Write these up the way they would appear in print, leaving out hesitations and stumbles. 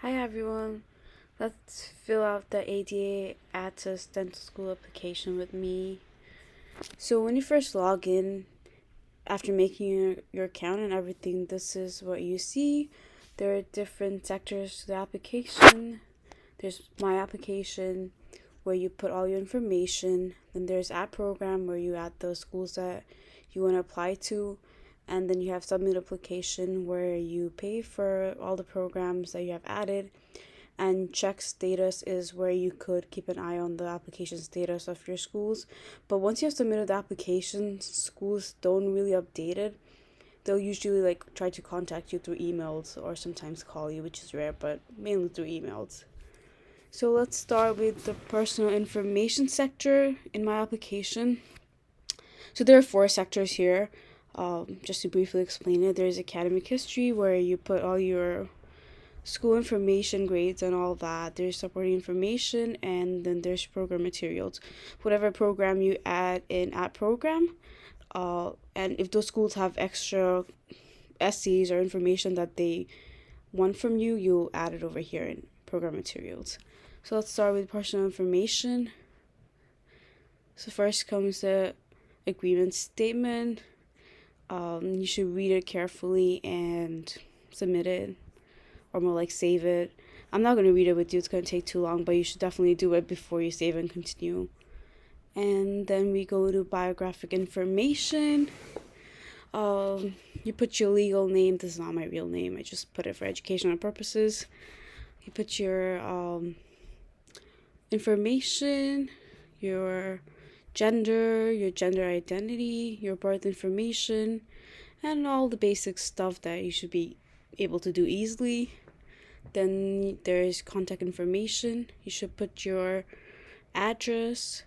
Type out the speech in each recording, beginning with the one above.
Hi everyone, let's fill out the ADA AADSAS Dental School application with me. So when you first log in, after making your account and everything, this is what you see. There are different sectors to the application. There's my application where you put all your information. Then there's add program where you add the schools that you want to apply to. And then you have submit application where you pay for all the programs that you have added. And check status is where you could keep an eye on the application status of your schools. But once you have submitted the application, schools don't really update it. They'll usually try to contact you through emails or sometimes call you, which is rare, but mainly through emails. So let's start with the personal information sector in my application. So there are 4 sectors here. Just to briefly explain it, there's academic history where you put all your school information, grades, and all that. There's supporting information, and then there's program materials. Whatever program you add in add program, and if those schools have extra essays or information that they want from you, you'll add it over here in program materials. So let's start with personal information. So first comes the agreement statement. You should read it carefully and submit it, or more like save it. I'm not going to read it with you, it's going to take too long, but you should definitely do it before you save and continue. And then we go to biographic information. You put your legal name. This is not my real name, I just put it for educational purposes. You put your information, your gender identity, your birth information, and all the basic stuff that you should be able to do easily. Then there's contact information. You should put your address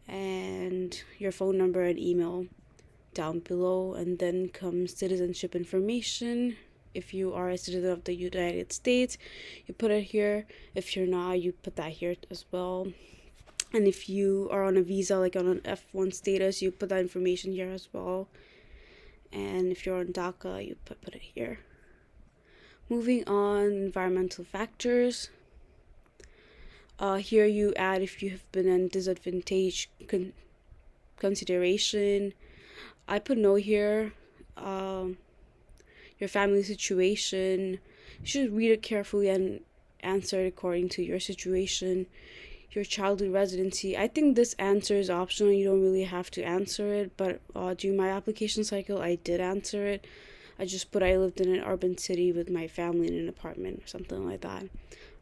and your phone number and email down below. And then comes citizenship information. If you are a citizen of the United States, you put it here. If you're not, you put that here as well. And if you are on a visa, like on an F1 status, you put that information here as well. And if you're on DACA, you put it here. Moving on, environmental factors. Here you add if you have been in disadvantage consideration. I put no here. Your family situation. You should read it carefully and answer it according to your situation. Your childhood residency. I think this answer is optional. You don't really have to answer it, but during my application cycle, I did answer it. I just put I lived in an urban city with my family in an apartment or something like that.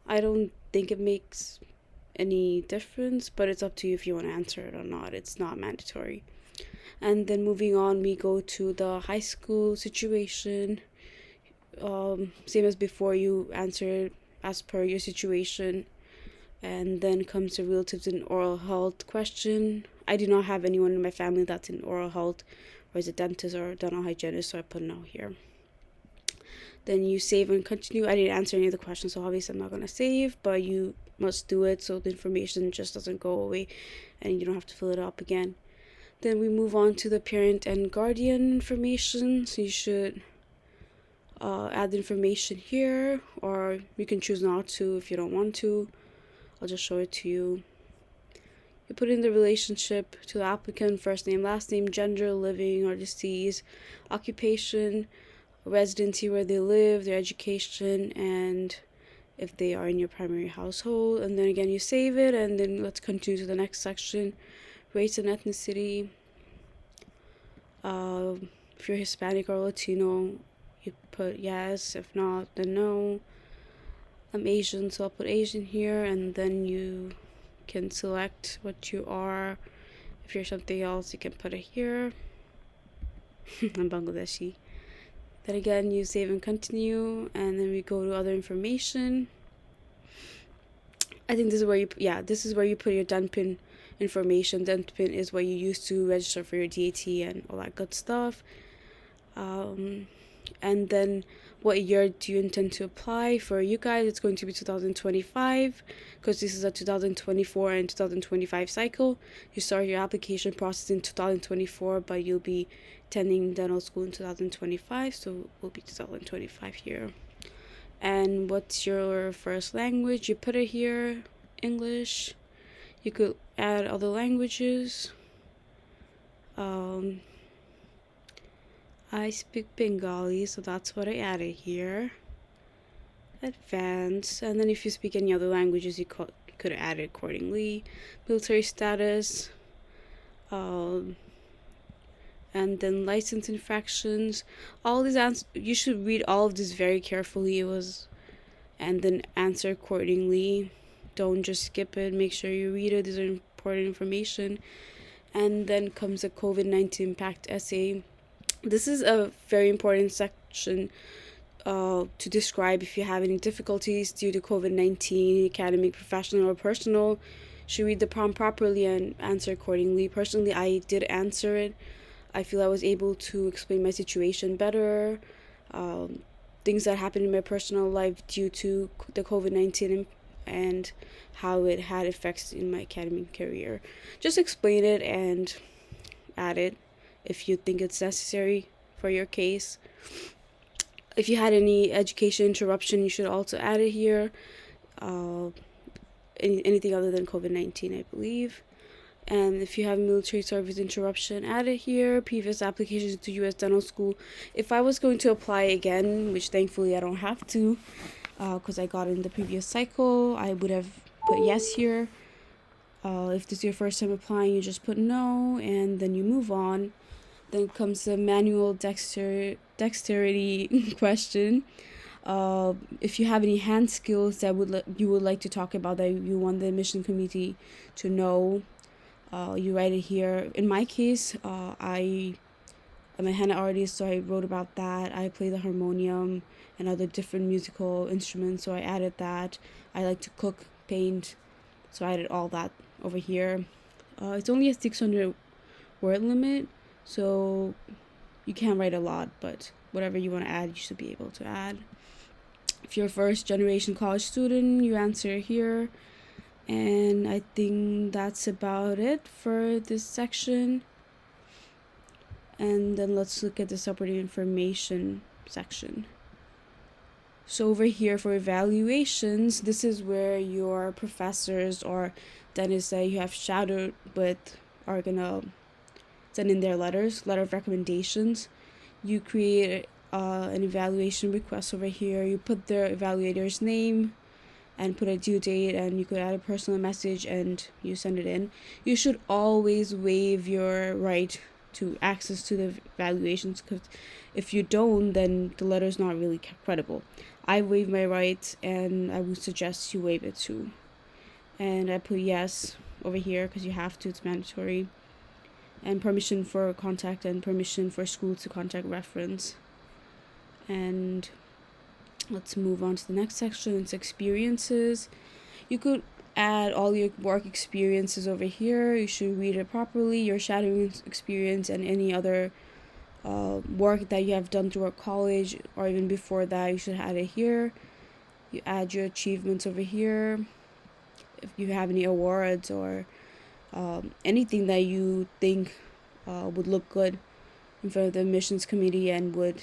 I don't think it makes any difference, but it's up to you if you want to answer it or not. It's not mandatory. And then moving on, we go to the high school situation. Same as before, you answer it as per your situation. And then comes the relatives and oral health question. I do not have anyone in my family that's in oral health or is a dentist or a dental hygienist, so I put no here. Then you save and continue. I didn't answer any of the questions, so obviously I'm not going to save, but you must do it so the information just doesn't go away and you don't have to fill it up again. Then we move on to the parent and guardian information. So you should add the information here, or you can choose not to if you don't want to. I'll just show it to you. You put in the relationship to the applicant, first name, last name, gender, living or deceased, occupation, residency where they live, their education, and if they are in your primary household. And then again you save it, and then let's continue to the next section. Race and ethnicity. If you're Hispanic or Latino, you put yes. If not, then no. I'm Asian, so I'll put Asian here, and then you can select what you are. If you're something else, you can put it here. I'm Bangladeshi. Then again, you save and continue, and then we go to other information. I think this is where you put your DUNPIN information. DUNPIN is what you use to register for your DAT and all that good stuff. And then what year do you intend to apply? For you guys, it's going to be 2025, because this is a 2024 and 2025 cycle. You start your application process in 2024, but you'll be attending dental school in 2025, so it will be 2025 here. And what's your first language? You put it here, English. You could add other languages. I speak Bengali, so that's what I added here. Advanced. And then if you speak any other languages, you could add it accordingly. Military status. And then license infractions. All these you should read all of this very carefully. And then answer accordingly. Don't just skip it. Make sure you read it. These are important information. And then comes the COVID-19 impact essay. This is a very important section to describe if you have any difficulties due to COVID-19, academic, professional, or personal. Should read the prompt properly and answer accordingly. Personally, I did answer it. I feel I was able to explain my situation better. Things that happened in my personal life due to the COVID-19 and how it had effects in my academic career. Just explain it and add it if you think it's necessary for your case. If you had any education interruption, you should also add it here. Anything other than COVID-19, I believe. And if you have military service interruption, add it here. Previous applications to U.S. Dental School. If I was going to apply again, which thankfully I don't have to, because I got in the previous cycle, I would have put yes here. If this is your first time applying, you just put no, and then you move on. Then comes the manual dexterity question. If you have any hand skills that you would like to talk about that you want the admission committee to know, you write it here. In my case, I'm a henna artist, so I wrote about that. I play the harmonium and other different musical instruments, so I added that. I like to cook, paint, so I added all that over here. It's only a 600 word limit, so you can't write a lot, but whatever you want to add, you should be able to add. If you're a first generation college student, you answer here. And I think that's about it for this section. And then let's look at the supporting information section. So over here for evaluations, this is where your professors or dentists that you have shadowed with are gonna send in their letter of recommendations. You create an evaluation request over here. You put the evaluator's name and put a due date, and you could add a personal message and you send it in. You should always waive your right to access to the evaluations, because if you don't, then the letter is not really credible. I waive my rights, and I would suggest you waive it too. And I put yes over here because you have to, it's mandatory. And permission for contact and permission for school to contact reference. And let's move on to the next section. It's experiences. You could add all your work experiences over here. You should read it properly. Your shadowing experience and any other work that you have done throughout college or even before that, you should add it here. You add your achievements over here. If you have any awards or anything that you think would look good in front of the admissions committee and would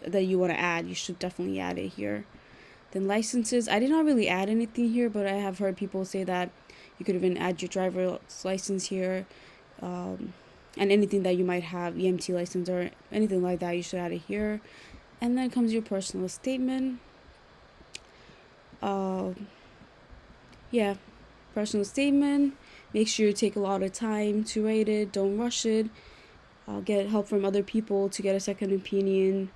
that you want to add, you should definitely add it here. Then licenses, I did not really add anything here, but I have heard people say that you could even add your driver's license here, and anything that you might have, EMT license or anything like that, you should add it here. And then comes your personal statement. Personal statement. Make sure you take a lot of time to write it. Don't rush it. Get help from other people to get a second opinion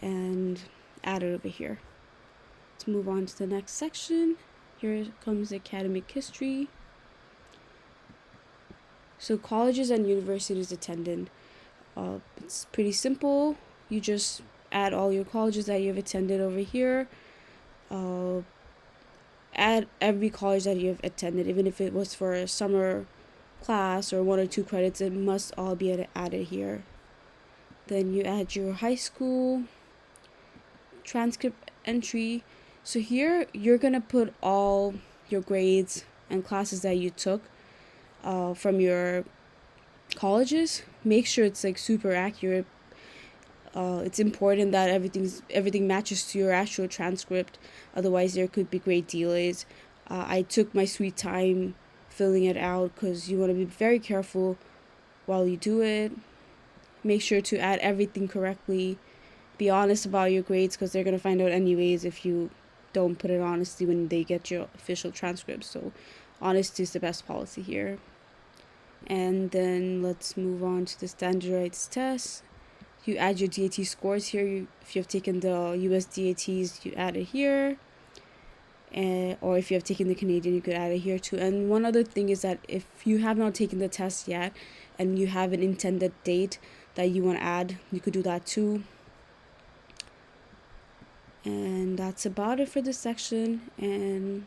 and add it over here. Let's move on to the next section. Here comes academic history. So colleges and universities attended. It's pretty simple. You just add all your colleges that you have attended over here. Add every college that you have attended, even if it was for a summer class or 1 or 2 credits, it must all be added here. Then you add your high school transcript entry. So here you're gonna put all your grades and classes that you took from your colleges. Make sure it's like super accurate. It's important that everything matches to your actual transcript. Otherwise, there could be great delays. I took my sweet time filling it out because you want to be very careful while you do it. Make sure to add everything correctly. Be honest about your grades because they're going to find out anyways if you don't put it honestly when they get your official transcript. So honesty is the best policy here. And then let's move on to the standardized test. You add your DAT scores here. If you have taken the US DATs, you add it here. Or if you have taken the Canadian, you could add it here too. And one other thing is that if you have not taken the test yet and you have an intended date that you want to add, you could do that too. And that's about it for this section. And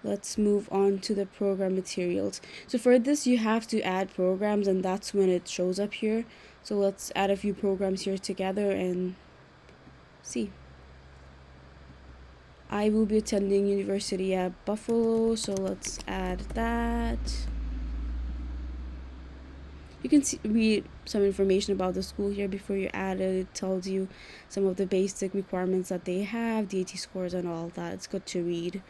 let's move on to the program materials. So for this, you have to add programs, and that's when it shows up here. So let's add a few programs here together and see. I will be attending university at Buffalo, so let's add that. You can read some information about the school here before you add it. It tells you some of the basic requirements that they have, DAT scores and all that. It's good to read.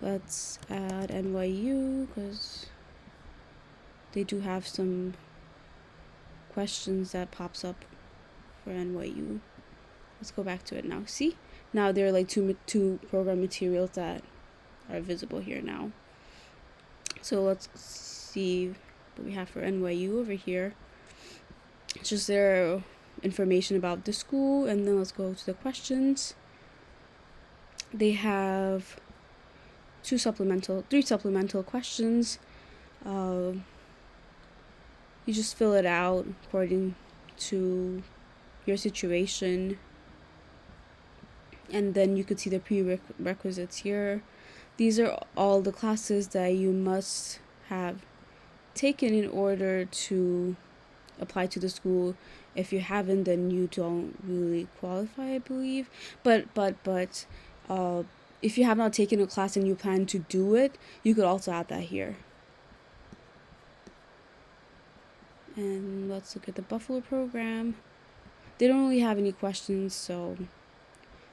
Let's add NYU because they do have some questions that pops up for NYU. Let's go back to it now. See? Now there are like two program materials that are visible here now. So let's see what we have for NYU over here. It's just their information about the school, and then let's go to the questions. They have three supplemental questions. You just fill it out according to your situation, and then you could see the prerequisites here. These are all the classes that you must have taken in order to apply to the school. If you haven't, then you don't really qualify, I believe. But if you have not taken a class and you plan to do it, you could also add that here. And let's look at the Buffalo program. They don't really have any questions, so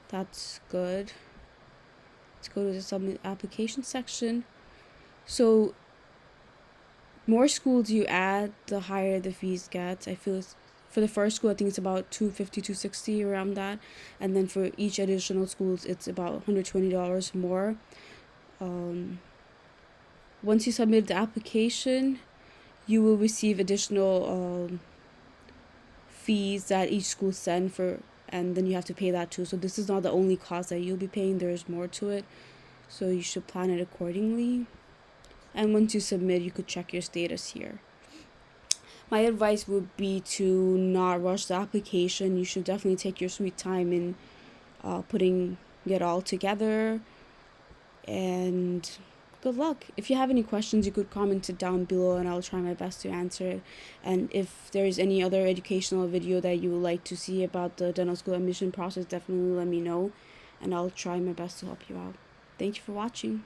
that's good. Let's go to the submit application section. So more schools you add, the higher the fees get. I feel for the first school, I think it's about $250, $260, around that. And then for each additional schools, it's about $120 more. Once you submit the application, you will receive additional fees that each school send for, and then you have to pay that too. So this is not the only cost that you'll be paying. There's more to it, so you should plan it accordingly. And once you submit, you could check your status here. My advice would be to not rush the application. You should definitely take your sweet time in putting it all together. And good luck. If you have any questions, you could comment it down below and I'll try my best to answer it. And if there's any other educational video that you would like to see about the dental school admission process, definitely let me know and I'll try my best to help you out. Thank you for watching.